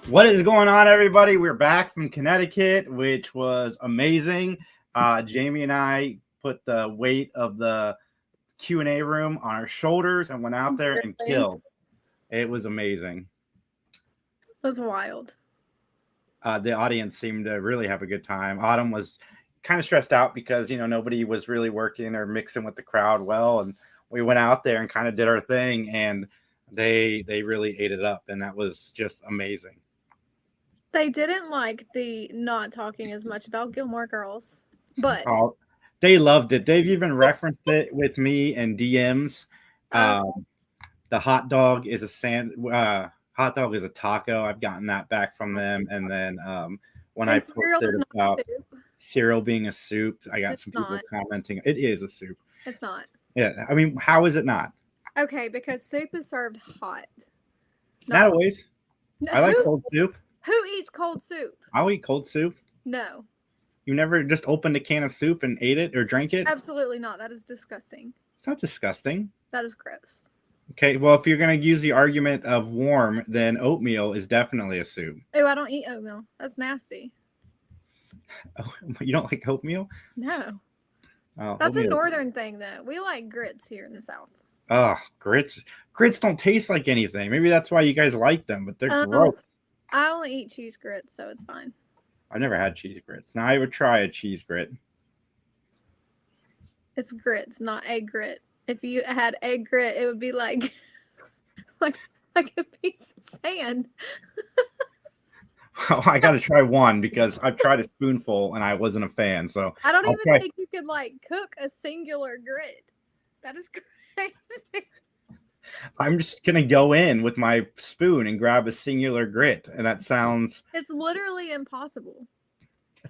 What is going on, everybody? We're back from Connecticut, which was amazing. Jayme and I put the weight of the Q&A room on our shoulders and went out there and killed. It was amazing. It was wild. The audience seemed to really have a good time. Autumn was kind of stressed out because, nobody was really working or mixing with the crowd well. And we went out there and kind of did our thing, and they really ate it up. And that was just amazing. They didn't like the not talking as much about Gilmore Girls, but they loved it. They've even referenced it with me in DMs. The hot dog is hot dog is a taco. I've gotten that back from them. And then when I posted about cereal being a soup, I got some people commenting it is a soup. It's not. Yeah, I mean, how is it not? Okay, because soup is served hot. Not always. No, I like cold soup. Who eats cold soup? I'll eat cold soup. No. You never just opened a can of soup and ate it or drank it? Absolutely not. That is disgusting. It's not disgusting. That is gross. Okay, well, if you're going to use the argument of warm, then oatmeal is definitely a soup. Oh, I don't eat oatmeal. That's nasty. Oh, you don't like oatmeal? No. Oh, that's oatmeal. A northern thing, though. We like grits here in the South. Oh, grits. Grits don't taste like anything. Maybe that's why you guys like them, but they're gross. I only eat cheese grits, so it's fine. I've never had cheese grits. Now I would try a cheese grit. It's grits, not egg grit. If you had egg grit, it would be like a piece of sand. Well, I got to try one because I've tried a spoonful and I wasn't a fan. So I don't even think you could cook a singular grit. That is crazy. I'm just going to go in with my spoon and grab a singular grit. And that sounds... It's literally impossible.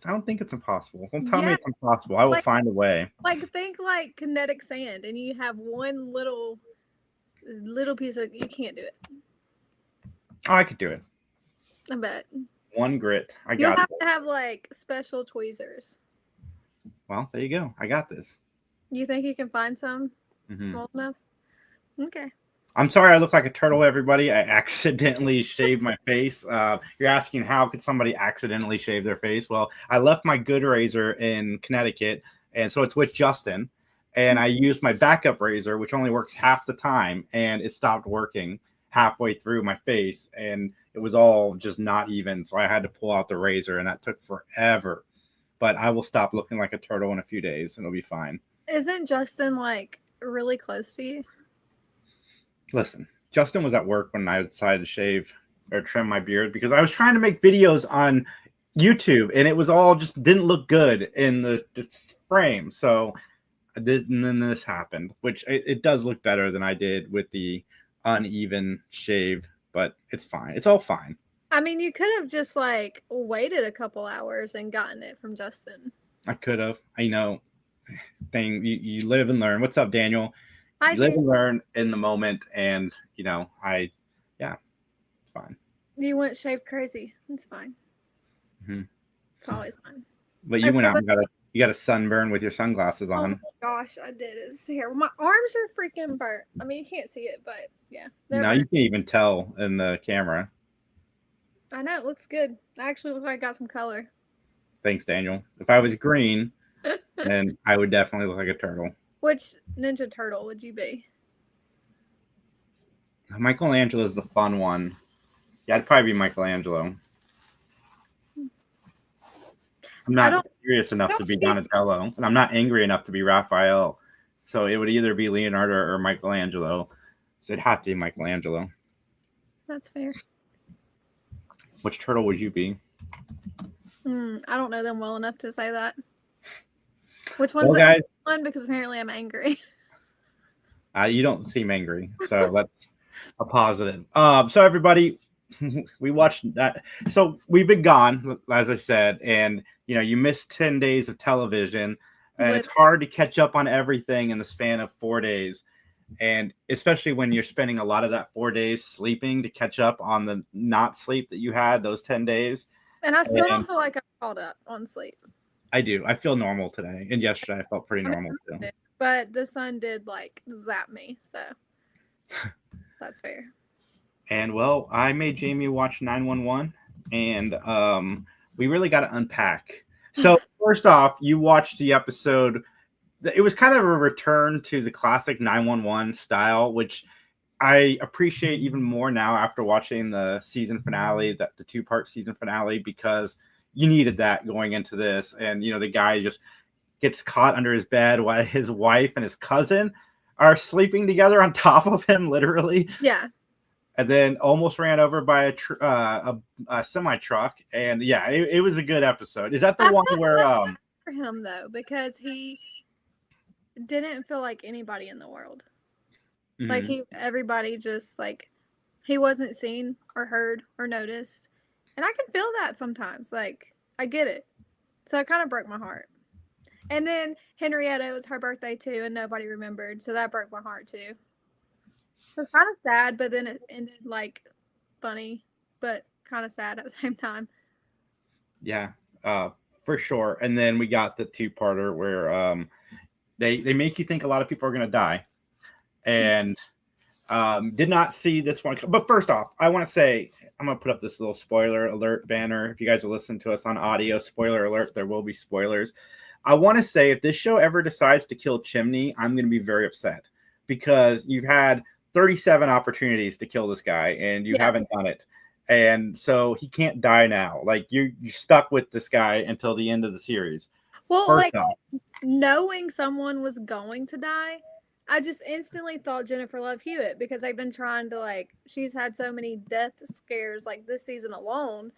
I don't think it's impossible. Don't tell me it's impossible. I will find a way. Think kinetic sand and you have one little piece of... You can't do it. Oh, I could do it. I bet. One grit. You'll have to have special tweezers. Well, there you go. I got this. You think you can find some small enough? Okay. I'm sorry I look like a turtle, everybody. I accidentally shaved my face. You're asking how could somebody accidentally shave their face? Well, I left my good razor in Connecticut, and so it's with Justin. And I used my backup razor, which only works half the time, and it stopped working halfway through my face, and it was all just not even. So I had to pull out the razor, and that took forever. But I will stop looking like a turtle in a few days, and it'll be fine. Isn't Justin really close to you? Listen, Justin was at work when I decided to shave or trim my beard because I was trying to make videos on YouTube and it was all just didn't look good in the frame. So and then this happened, which it does look better than I did with the uneven shave, but it's fine. It's all fine. I mean, you could have just waited a couple hours and gotten it from Justin. I could have. You live and learn. What's up, Daniel? You live and learn in the moment, and it's fine. You went shave crazy. It's fine. Mm-hmm. It's always fine. But you went out and got a sunburn with your sunglasses on. Oh my gosh, I did. It's here. My arms are freaking burnt. I mean, you can't see it, but yeah. No, you can't even tell in the camera. I know, it looks good. I actually look like I got some color. Thanks, Daniel. If I was green, then I would definitely look like a turtle. Which Ninja Turtle would you be? Michelangelo is the fun one. Yeah, I'd probably be Michelangelo. I'm not serious enough to be Donatello, and I'm not angry enough to be Raphael. So it would either be Leonardo or Michelangelo. So it'd have to be Michelangelo. That's fair. Which turtle would you be? I don't know them well enough to say that. Which one's the one? Because apparently I'm angry. You don't seem angry, so that's a positive. So everybody, we watched that. So we've been gone, as I said, and you missed 10 days of television, and it's hard to catch up on everything in the span of 4 days. And especially when you're spending a lot of that 4 days sleeping to catch up on the not sleep that you had those 10 days. And I still don't feel like I'm caught up on sleep. I do. I feel normal today. And yesterday I felt pretty normal too. But the sun did zap me. So that's fair. And well, I made Jayme watch 911 and we really got to unpack. So first off, you watched the episode. It was kind of a return to the classic 911 style, which I appreciate even more now after watching the season finale, that the 2-part season finale, because you needed that going into this. And the guy just gets caught under his bed while his wife and his cousin are sleeping together on top of him, literally. Yeah. And then almost ran over by a semi truck. And yeah, it was a good episode. Is that the one where for him though, because he didn't feel like anybody in the world. mm-hmm. Like everybody just like he wasn't seen or heard or noticed. And I can feel that sometimes. Like I get it. So it kind of broke my heart. And then Henrietta, it was her birthday too, and nobody remembered. So that broke my heart too. So it's kind of sad, but then it ended like funny, but kind of sad at the same time. Yeah, for sure. And then we got the 2-parter where they make you think a lot of people are going to die, and did not see this one. But first off, I want to say I'm going to put up this little spoiler alert banner. If you guys are listening to us on audio, spoiler alert, there will be spoilers. I want to say if this show ever decides to kill Chimney, I'm going to be very upset, because you've had 37 opportunities to kill this guy and you haven't done it. And so he can't die now. Like you're stuck with this guy until the end of the series. Well, first like knowing someone was going to die, I just instantly thought Jennifer Love Hewitt, because they've been trying to like, she's had so many death scares like this season alone.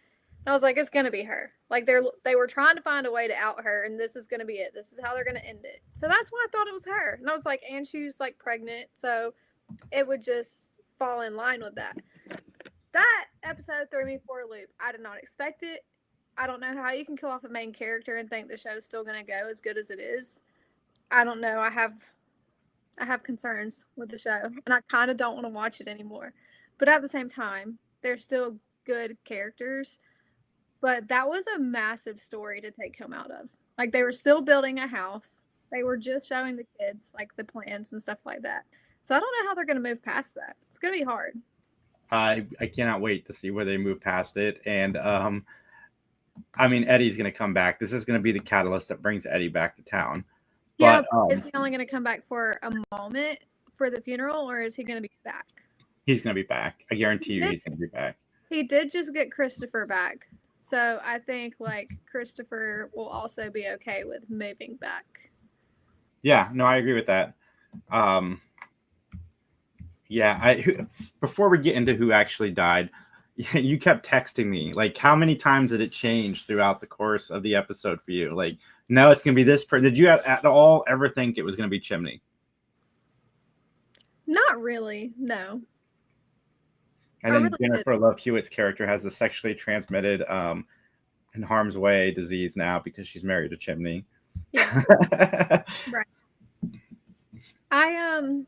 I was like, it's gonna be her. Like they were trying to find a way to out her, and this is gonna be it. This is how they're gonna end it. So that's why I thought it was her. And I was like, and she was like pregnant, so it would just fall in line with that. That episode threw me for a loop. I did not expect it. I don't know how you can kill off a main character and think the show's still gonna go as good as it is. I don't know. I have concerns with the show, and I kind of don't want to watch it anymore. But at the same time, they're still good characters. But that was a massive story to take him out of. Like they were still building a house. They were just showing the kids like the plans and stuff like that. So I don't know how they're going to move past that. It's going to be hard. I cannot wait to see where they move past it. And I mean, Eddie's going to come back. This is going to be the catalyst that brings Eddie back to town. Yeah, but is he only going to come back for a moment for the funeral, or is he going to be back? He's going to be back. I guarantee you he's going to be back. He did just get Christopher back. So I think like Christopher will also be okay with moving back. Yeah, no, I agree with that. Before we get into who actually died, you kept texting me like, how many times did it change throughout the course of the episode for you? Like, no, it's gonna be this person. Did you at all ever think it was gonna be Chimney? Not really, no. And then Jennifer Love Hewitt's character has a sexually transmitted in harm's way disease now because she's married to Chimney. Yeah. Right. I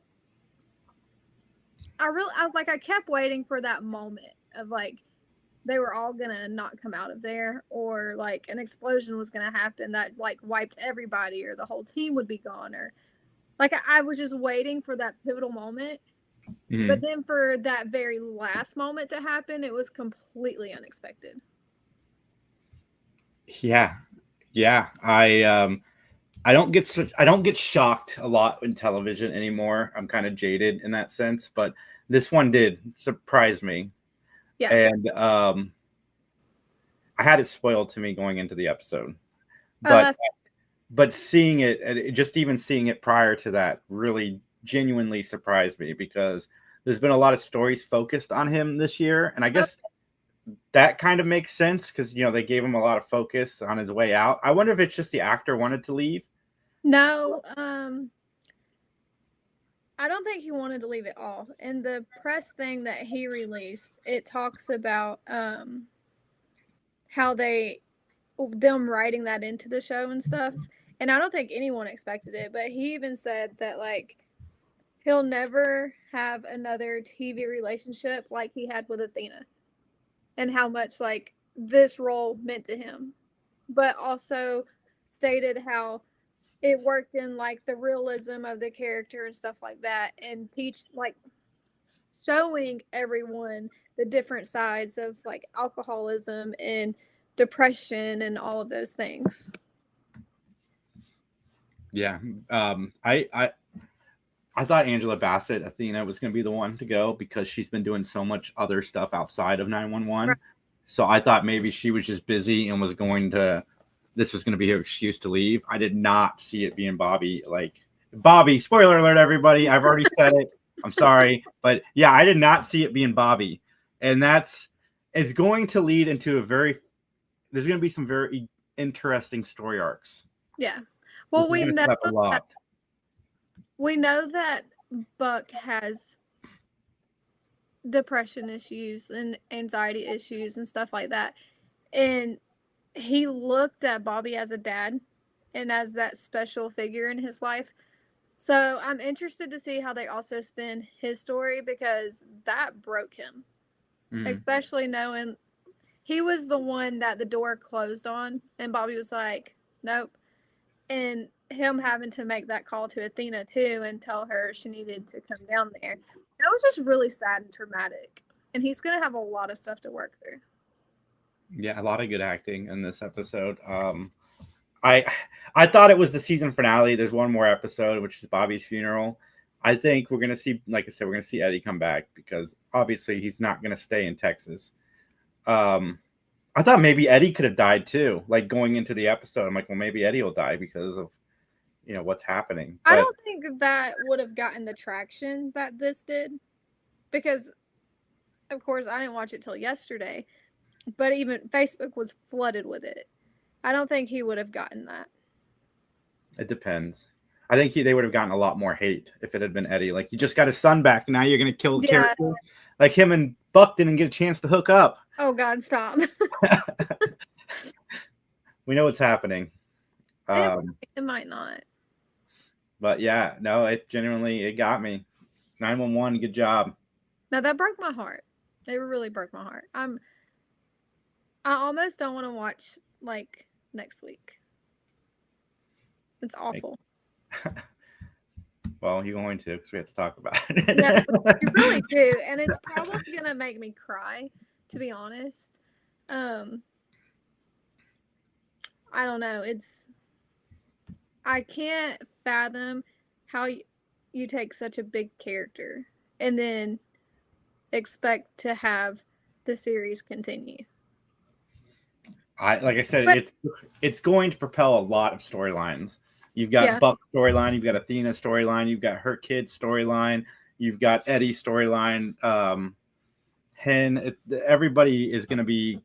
kept waiting for that moment of like they were all gonna not come out of there, or like an explosion was gonna happen that like wiped everybody, or the whole team would be gone, or like I was just waiting for that pivotal moment. Mm-hmm. But then for that very last moment to happen, it was completely unexpected. Yeah. I don't get shocked a lot in television anymore. I'm kind of jaded in that sense, but this one did surprise me. Yeah. And I had it spoiled to me going into the episode. But seeing it, just even seeing it prior to that really genuinely surprised me, because there's been a lot of stories focused on him this year. And I guess that kind of makes sense because, they gave him a lot of focus on his way out. I wonder if it's just the actor wanted to leave. No, I don't think he wanted to leave it off. In the press thing that he released, it talks about how them writing that into the show and stuff. And I don't think anyone expected it, but he even said that like he'll never have another TV relationship like he had with Athena, and how much like this role meant to him, but also stated how it worked in like the realism of the character and stuff like that, and showing everyone the different sides of like alcoholism and depression and all of those things. Yeah. I thought Angela Bassett, Athena, was going to be the one to go because she's been doing so much other stuff outside of 911. Right. So I thought maybe she was just busy and was going to, this was going to be her excuse to leave. I did not see it being Bobby. Like, Bobby, spoiler alert, everybody. I've already said it. I'm sorry. But yeah, I did not see it being Bobby. And it's going to lead into there's going to be some very interesting story arcs. Yeah. Well, we know a lot. We know that Buck has depression issues and anxiety issues and stuff like that. And he looked at Bobby as a dad and as that special figure in his life. So I'm interested to see how they also spin his story because that broke him. Especially knowing he was the one that the door closed on and Bobby was like, nope. And him having to make that call to Athena too and tell her she needed to come down there. That was just really sad and traumatic. And he's going to have a lot of stuff to work through. Yeah, a lot of good acting in this episode. I thought it was the season finale. There's one more episode, which is Bobby's funeral. I think we're going to see, like I said, we're going to see Eddie come back because obviously he's not going to stay in Texas. I thought maybe Eddie could have died too. Like going into the episode, I'm like, well, maybe Eddie will die because of, what's happening. I don't think that would have gotten the traction that this did because, of course, I didn't watch it till yesterday, but even Facebook was flooded with it. I don't think he would have gotten that. It depends. I think they would have gotten a lot more hate if it had been Eddie. Like, you just got his son back. Now you're going to kill the character. Like him and Buck didn't get a chance to hook up. Oh, God, stop. We know what's happening. It might not. But yeah, no, it got me. 911, good job. No, that broke my heart. They really broke my heart. I almost don't want to watch like next week. It's awful. Well, you're going to because we have to talk about it. Yeah, you really do, and it's probably gonna make me cry, to be honest. I don't know. I can't fathom how you take such a big character and then expect to have the series continue. Like I said, it's going to propel a lot of storylines. You've got Buck's storyline, you've got Athena's storyline, you've got her kid's storyline, you've got Eddie's storyline. Everybody is going to be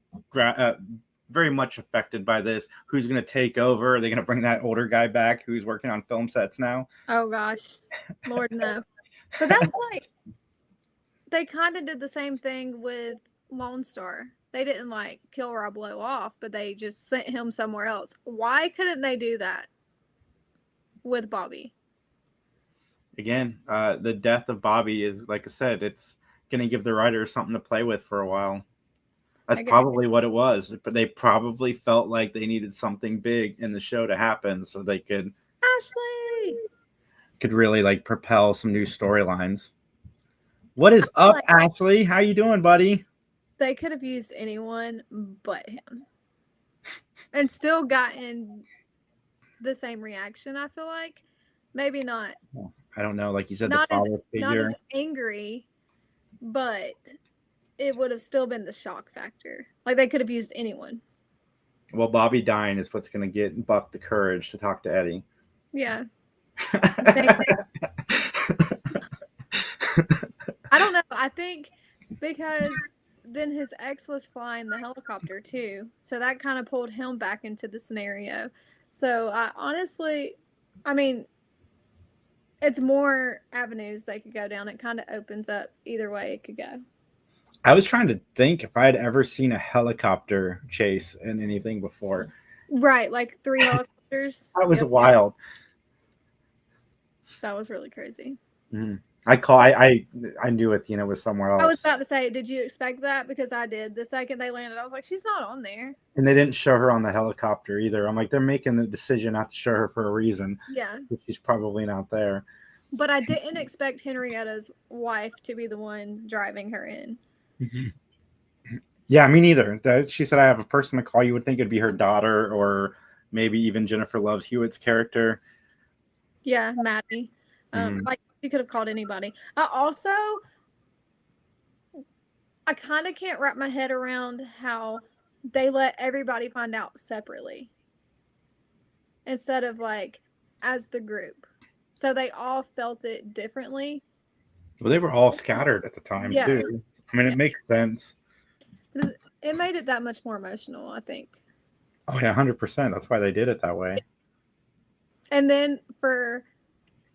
very much affected by this. Who's going to take over? Are they going to bring that older guy back who's working on film sets now? Oh gosh, Lord no. But that's like they kind of did the same thing with Lone Star. They didn't like kill Rob Lowe off, but they just sent him somewhere else. Why couldn't they do that with Bobby? Again, the death of Bobby is, like I said, it's going to give the writers something to play with for a while. That's probably what it was. But they probably felt like they needed something big in the show to happen so they could really like propel some new storylines. What is up, Ashley? How you doing, buddy? They could have used anyone but him and still gotten the same reaction, I feel like. Maybe not. I don't know. Like you said, the father figure. Not as angry, but it would have still been the shock factor. Like they could have used anyone. Well, Bobby dying is what's going to get Buck the courage to talk to Eddie. Yeah. I don't know. I think because then his ex was flying the helicopter too. So that kind of pulled him back into the scenario. So I mean, it's more avenues they could go down. It kind of opens up either way it could go. I was trying to think if I had ever seen a helicopter chase in anything before. Right, like 3 helicopters. That was wild. That was really crazy. Mm-hmm. I knew Athena was somewhere else. I was about to say, did you expect that? Because I did. The second they landed, I was like, she's not on there. And they didn't show her on the helicopter either. I'm like, they're making the decision not to show her for a reason. Yeah. She's probably not there. But I didn't expect Henrietta's wife to be the one driving her in. Yeah, me neither. She said, I have a person to call. You would think it'd be her daughter or maybe even Jennifer Love Hewitt's character. Yeah, Maddie. Like she could have called anybody. I kind of can't wrap my head around how they let everybody find out separately instead of like as the group. So they all felt it differently. Well, they were all scattered at the time, Yeah. too. I mean, Yeah. it makes sense. It made it that much more emotional, I think. Oh, yeah, 100%. That's why they did it that way. And then for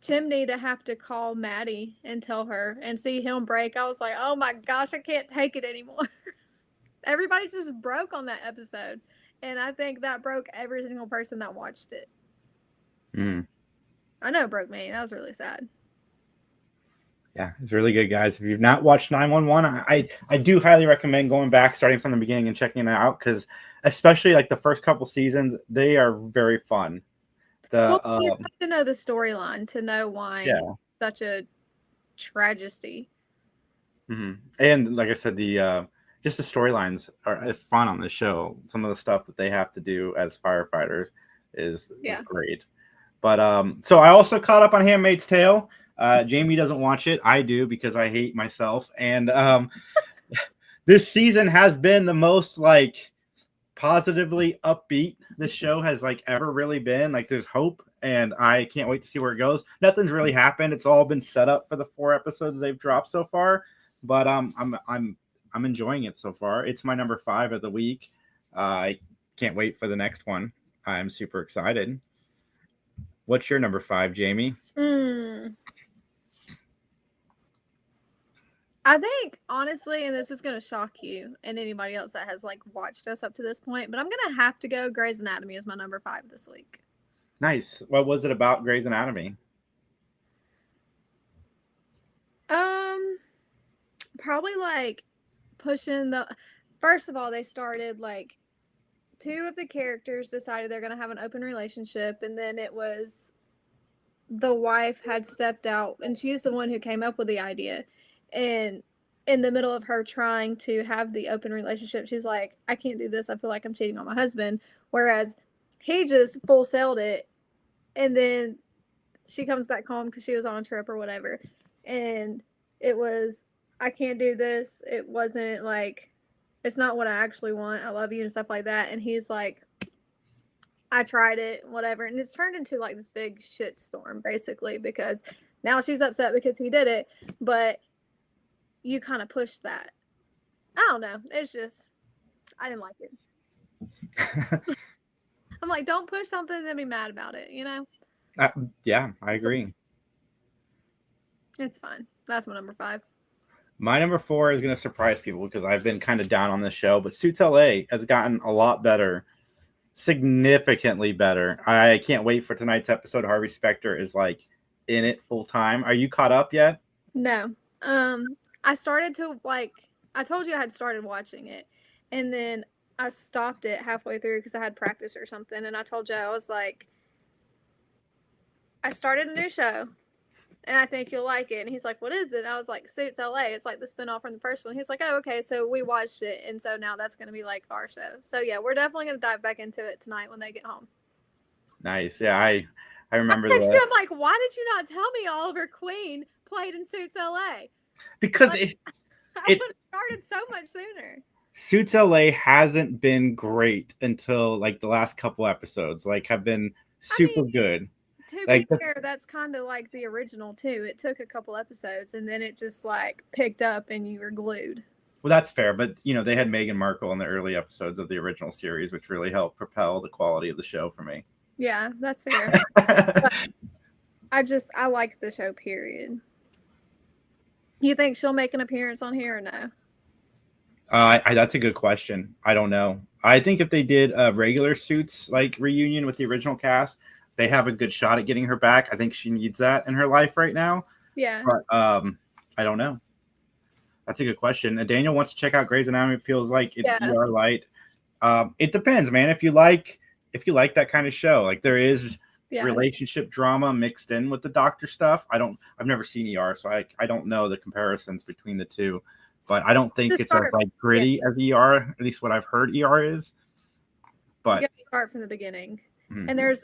Chimney to have to call Maddie and tell her and see him break, I was like, oh my gosh, I can't take it anymore. Everybody just broke on that episode. And I think that broke every single person that watched it. I know it broke me. That was really sad. Yeah, it's really good, guys. If you've not watched 911, I do highly recommend going back, starting from the beginning and checking it out, because especially like the first couple seasons, they are very fun. You have to know the storyline to know why such a tragedy. And like I said, the just the storylines are fun on the show. Some of the stuff that they have to do as firefighters is great. But so I also caught up on Handmaid's Tale. Jayme doesn't watch it. I do because I hate myself. And this season has been the most like positively upbeat this show has like ever really been. Like there's hope, and I can't wait to see where it goes. Nothing's really happened. It's all been set up for the 4 episodes they've dropped so far. But I'm enjoying it so far. It's my number 5 of the week. I can't wait for the next one. I'm super excited. What's your number 5, Jayme? I think, honestly, and this is going to shock you and anybody else that has like watched us up to this point, but I'm going to have to go Grey's Anatomy as my number 5 this week. Nice. What was it about Grey's Anatomy? Probably like pushing the. First of all, they started like 2 of the characters decided they're going to have an open relationship, and then it was the wife had stepped out, and she's the one who came up with the idea. And in the middle of her trying to have the open relationship, she's like, I can't do this. I feel like I'm cheating on my husband. Whereas he just full sailed it. And then she comes back home because she was on a trip or whatever. And it was, I can't do this. It wasn't like, it's not what I actually want. I love you and stuff like that. And he's like, I tried it, whatever. And it's turned into like this big shit storm, basically, because now she's upset because he did it. But you kind of push that. I don't know. It's just, I didn't like it. I'm like, don't push something and then be mad about it, you know? Yeah, I agree. It's fine. That's my number 5. My number 4 is going to surprise people because I've been kind of down on this show, but Suits LA has gotten a lot better, significantly better. I can't wait for tonight's episode. Harvey Specter is like in it full time. Are you caught up yet? No. I started to like, I told you I had started watching it, and then I stopped it halfway through because I had practice or something. And I told you, I was like, I started a new show and I think you'll like it. And he's like, what is it? And I was like, Suits LA. It's like the spinoff from the first one. He's like, oh, okay. So we watched it. And so now that's going to be like our show. So yeah, we're definitely going to dive back into it tonight when they get home. Nice. Yeah, I remember that. I'm like, why did you not tell me Oliver Queen played in Suits LA? Because I would have started so much sooner. Suits LA hasn't been great until like the last couple episodes, like have been super good. To be fair, that's kind of like the original too. It took a couple episodes and then it just like picked up and you were glued. Well, that's fair, but you know, they had Meghan Markle in the early episodes of the original series, which really helped propel the quality of the show for me. Yeah, that's fair. I like the show, period. You think she'll make an appearance on here or no? That's a good question. I don't know. I think if they did a regular Suits like reunion with the original cast, they have a good shot at getting her back. I think she needs that in her life right now. Yeah. But I don't know. That's a good question. And Daniel wants to check out Grey's Anatomy. It feels like it's ER light. It depends, man. If you like that kind of show, like there is Yeah. relationship drama mixed in with the doctor stuff. I've never seen ER, so I don't know the comparisons between the two, but I don't think Just it's as start- like gritty as ER, at least what I've heard ER is. You But got to start from the beginning. Mhm. And there's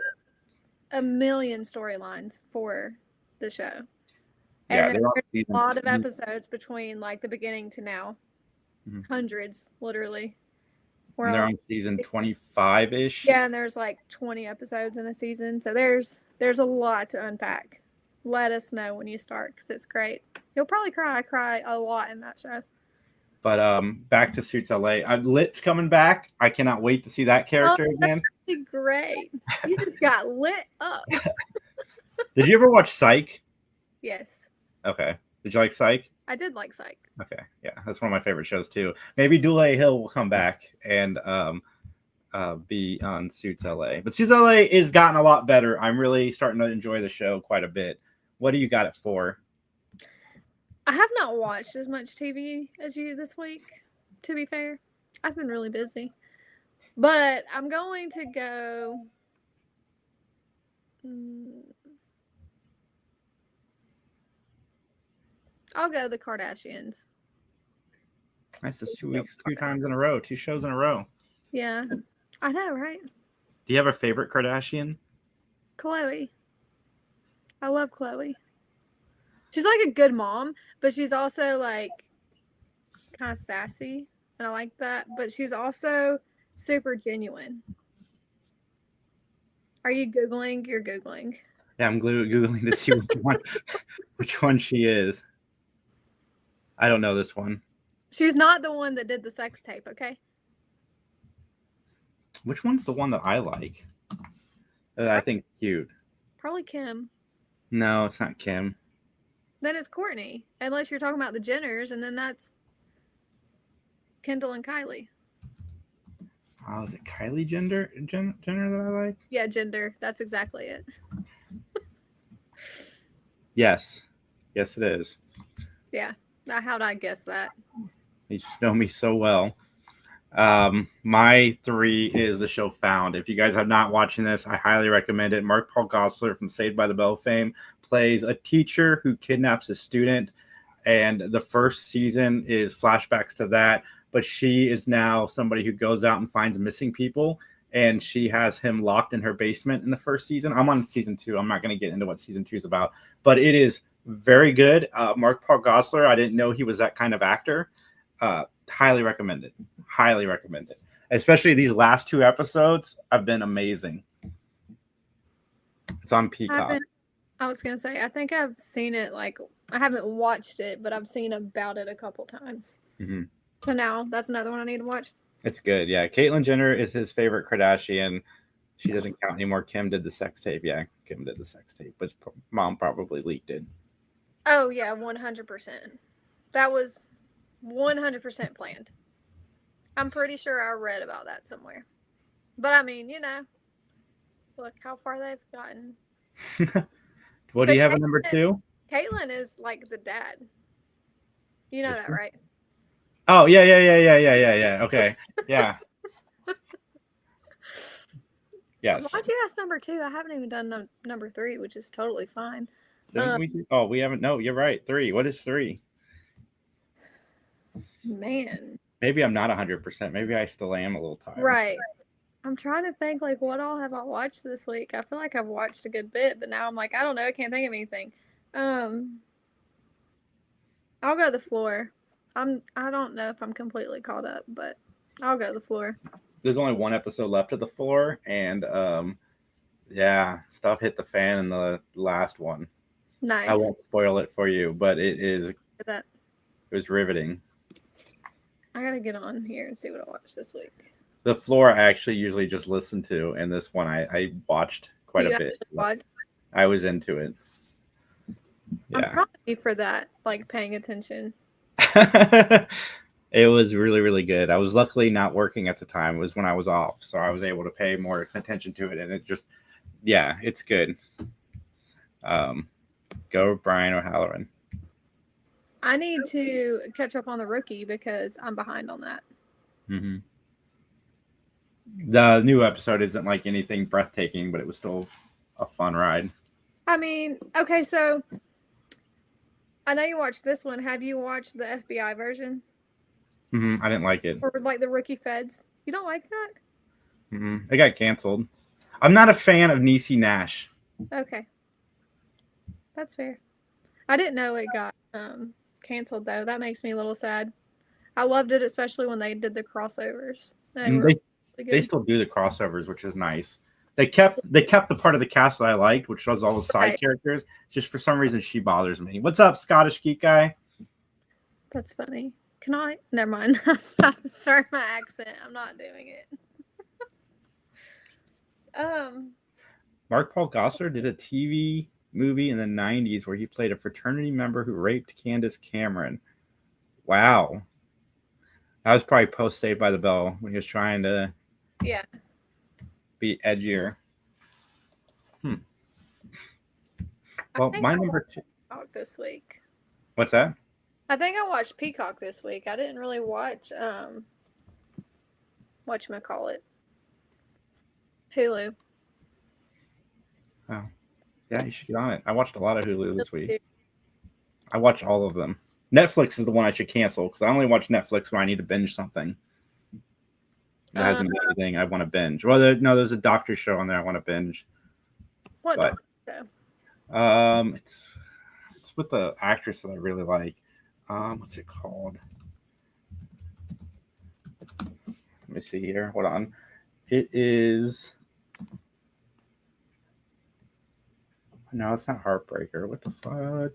a million storylines for the show. Yeah, And they're on there's a season lot of 2. episodes between like the beginning to now. Mhm. Hundreds, literally. And they're on season 25-ish. Yeah, and there's like 20 episodes in a season. So there's a lot to unpack. Let us know when you start because it's great. You'll probably cry. I cry a lot in that show. But back to Suits LA. Lit's coming back. I cannot wait to see that character again. That'd be great. You just got lit up. Did you ever watch Psych? Yes. Okay. Did you like Psych? I did like Psych. Okay. Yeah, that's one of my favorite shows too. Maybe Dule Hill will come back and be on Suits LA. But Suits LA is gotten a lot better. I'm really starting to enjoy the show quite a bit. What do you got it for? I have not watched as much TV as you this week, to be fair. I've been really busy. But I'm going to go. I'll go the Kardashians. That's just 2 weeks, 2 times in a row, 2 shows in a row. Yeah. I know, right? Do you have a favorite Kardashian? Khloe. I love Khloe. She's like a good mom, but she's also like kind of sassy, and I like that. But she's also super genuine. Are you Googling? You're Googling. Yeah, I'm Googling to see which one she is. I don't know this one. She's not the one that did the sex tape, okay? Which one's the one that I like? That I think cute. Probably Kim. No, it's not Kim. Then it's Kourtney, unless you're talking about the Jenners, and then that's Kendall and Kylie. Oh, is it Kylie Jenner that I like? Yeah, gender. That's exactly it. Yes. Yes, it is. Yeah. How'd I guess that? You just know me so well. My 3 is the show Found. If you guys have not watching this, I highly recommend it. Mark Paul Gosselaar from Saved by the Bell fame plays a teacher who kidnaps a student, and the first season is flashbacks to that, but she is now somebody who goes out and finds missing people, and she has him locked in her basement in the first season. I'm on season 2. I'm not going to get into what season 2 is about, but it is very good. Mark Paul Gosselaar, I didn't know he was that kind of actor. Highly recommend it. Highly recommend it. Especially these last 2 episodes have been amazing. It's on Peacock. I was going to say, I think I've seen it, like, I haven't watched it, but I've seen about it a couple times. Mm-hmm. So now that's another one I need to watch. It's good. Yeah. Caitlyn Jenner is his favorite Kardashian. She doesn't count anymore. Kim did the sex tape. Yeah, Kim did the sex tape, but mom probably leaked it. Oh, yeah, 100%. That was 100% planned. I'm pretty sure I read about that somewhere. But I mean, look how far they've gotten. What do you have at number 2? Caitlyn is like the dad. You know that, right? Oh, yeah. Okay. Yeah. Yes. Why'd you ask number 2? I haven't even done number 3, which is totally fine. We haven't. No, you're right. 3. What is 3? Man. Maybe I'm not 100%. Maybe I still am a little tired. Right. I'm trying to think, like, what all have I watched this week? I feel like I've watched a good bit, but now I'm like, I don't know. I can't think of anything. I'll go the floor. I don't know if I'm completely caught up, but I'll go the floor. There's only 1 episode left of the floor, and yeah, stuff hit the fan in the last one. Nice. I won't spoil it for you, but it was riveting. I gotta get on here and see what I watched this week. The floor I actually usually just listen to, and this one I watched quite a bit. I was into it. Yeah. I'm proud of you for that, like paying attention. It was really, really good. I was luckily not working at the time. It was when I was off, so I was able to pay more attention to it, and it just, yeah, it's good. Go Brian O'Halloran. I need to catch up on The Rookie because I'm behind on that. Mm-hmm. The new episode isn't like anything breathtaking, but it was still a fun ride. I mean, okay, so I know you watched this one. Have you watched the FBI version I didn't like it. or like the Rookie Feds? You don't like that? It got canceled. I'm not a fan of Niecy Nash. Okay, that's fair. I didn't know it got canceled though. That makes me a little sad. I loved it, especially when they did the crossovers. They were They really they good. still do the crossovers, which is nice. They kept the part of the cast that I liked, which was all the side Right. characters. Just for some reason, she bothers me. What's up, Scottish Geek Guy? That's funny. Can I? Never mind. I was about to start my accent. I'm not doing it. Mark Paul Gosselaar did a TV movie in the 90s where he played a fraternity member who raped Candace Cameron. Wow. That was probably post Saved by the Bell when he was trying to Yeah. be edgier. I Well, think my I number watched 2. Peacock this week. What's that? I think I watched Peacock this week. I didn't really watch whatchamacallit. Hulu. Oh, yeah, you should get on it. I watched a lot of Hulu this week. I watched all of them. Netflix is the one I should cancel because I only watch Netflix when I need to binge something. That hasn't been anything I want to binge. Well, there's a doctor show on there I want to binge. What But doctor show? it's with the actress that I really like. What's it called? Let me see here. Hold on. It is. No, it's not Heartbreaker. What the fuck?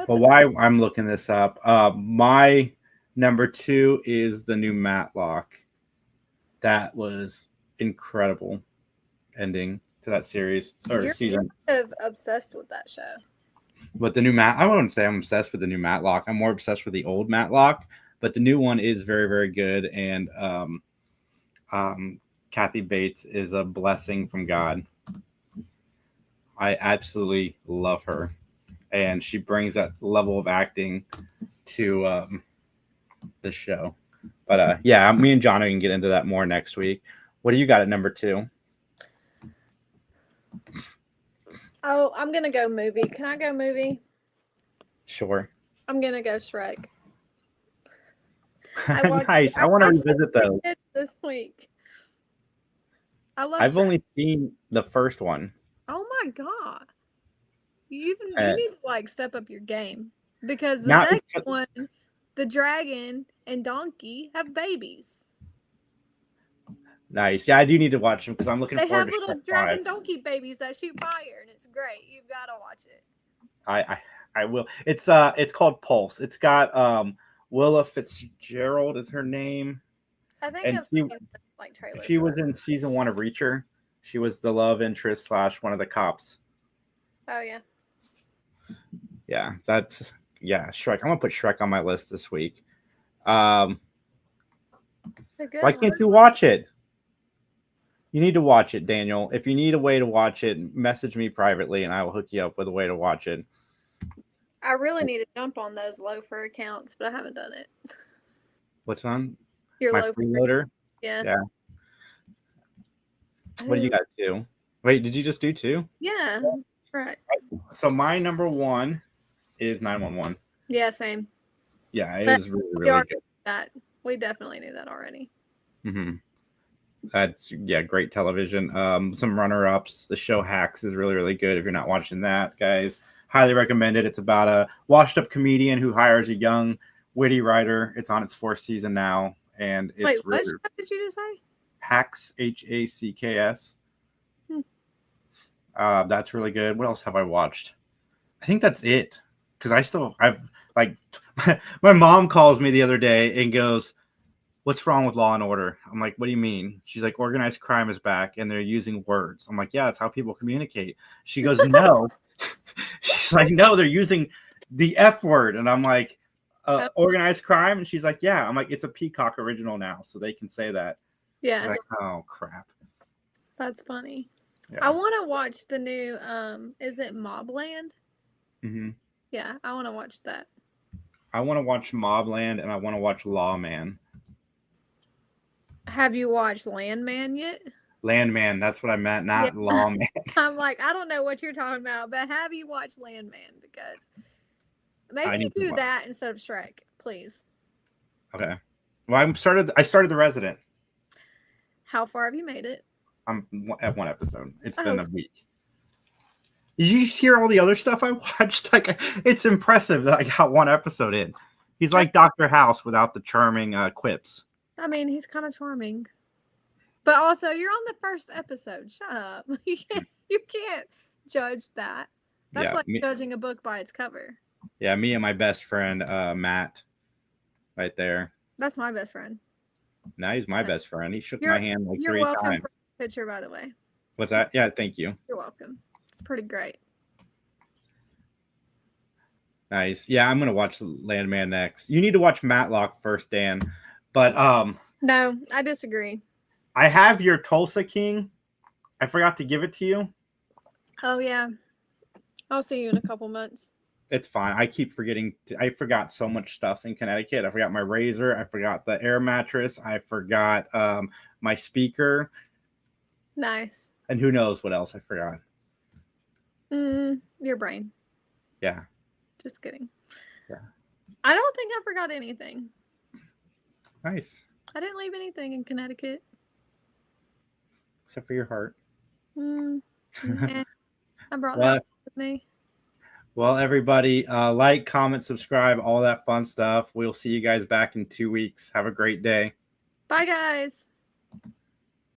Well, why I'm looking this up. My number 2 is the new Matlock. That was incredible ending to that series or season. You're kind of obsessed with that show. But the new I wouldn't say I'm obsessed with the new Matlock. I'm more obsessed with the old Matlock. But the new one is very, very good. And Kathy Bates is a blessing from God. I absolutely love her. And she brings that level of acting to the show. But yeah, me and John can get into that more next week. What do you got at number 2? Oh, I'm gonna go movie. Can I go movie? Sure. I'm gonna go Shrek. Nice. I want to revisit those. This week. I've only seen the first one. Oh my god! You need to like step up your game because the second one, the dragon and donkey have babies. Nice. Yeah, I do need to watch them because I'm looking forward to They have little dragon donkey babies that shoot fire, and it's great. You've got to watch it. I will. It's called Pulse. It's got Willa Fitzgerald is her name. I think I've seen like trailers. She was in season 1 of Reacher. She was the love interest / one of the cops. Oh yeah. Yeah, Shrek. I'm gonna put Shrek on my list this week. Why can't you watch it? You need to watch it, Daniel. If you need a way to watch it, message me privately and I will hook you up with a way to watch it. I really need to jump on those loafer accounts, but I haven't done it. What's on? Your my freeloader? Yeah. What do you guys do? Wait, did you just do 2? Yeah. Right. So my number 1 is 911. Yeah, same. Yeah, it was really, really good. That we definitely knew that already. That's great television. Some runner-ups. The show Hacks is really, really good. If you're not watching that, guys, highly recommend it. It's about a washed-up comedian who hires a young, witty writer. It's on its 4th season now, and it's what did you just say? Hacks, Hacks. That's really good. What else have I watched? I think that's it. Because I've my mom calls me the other day and goes, "What's wrong with Law and Order?" I'm like, "What do you mean?" She's like, "Organized crime is back and they're using words." I'm like, "Yeah, that's how people communicate." She goes, "No." She's like, "No, they're using the F word." And I'm like, "Organized crime?" And she's like, "Yeah." I'm like, "It's a Peacock original now, so they can say that." Yeah. She's like, "Oh crap." That's funny. Yeah. I want to watch the new is it Mobland? Yeah, I want to watch that. I want to watch Mobland and I want to watch Lawman. Have you watched Landman yet? Landman. That's what I meant, not Yeah. Lawman. I'm like, I don't know what you're talking about, but have you watched Landman? Because maybe I you need to do watch. that instead of Shrek, please. Okay. Well, I started The Resident. How far have you made it? I'm at one episode. It's been Oh, a week. Did you just hear all the other stuff I watched? Like, it's impressive that I got one episode in. He's like Dr. House without the charming quips. I mean, he's kind of charming. But also, you're on the first episode. Shut up. You can't judge that. That's like judging a book by its cover. Yeah, me and my best friend, Matt, right there. That's my best friend. Now he's my best friend. He shook my hand like 3 times. You're welcome for the picture, by the way. What's that? Yeah, thank you. You're welcome. It's pretty great. Nice. Yeah, I'm gonna watch Landman next. You need to watch Matlock first, Dan. But no, I disagree. I have your Tulsa King. I forgot to give it to you. Oh yeah. I'll see you in a couple months. It's fine. I keep forgetting. I forgot so much stuff in Connecticut. I forgot my razor. I forgot the air mattress. I forgot my speaker. Nice. And who knows what else I forgot. Your brain. Yeah. Just kidding. Yeah. I don't think I forgot anything. Nice. I didn't leave anything in Connecticut. Except for your heart. Yeah, I brought that with me. Well, everybody, like, comment, subscribe, all that fun stuff. We'll see you guys back in 2 weeks. Have a great day. Bye, guys.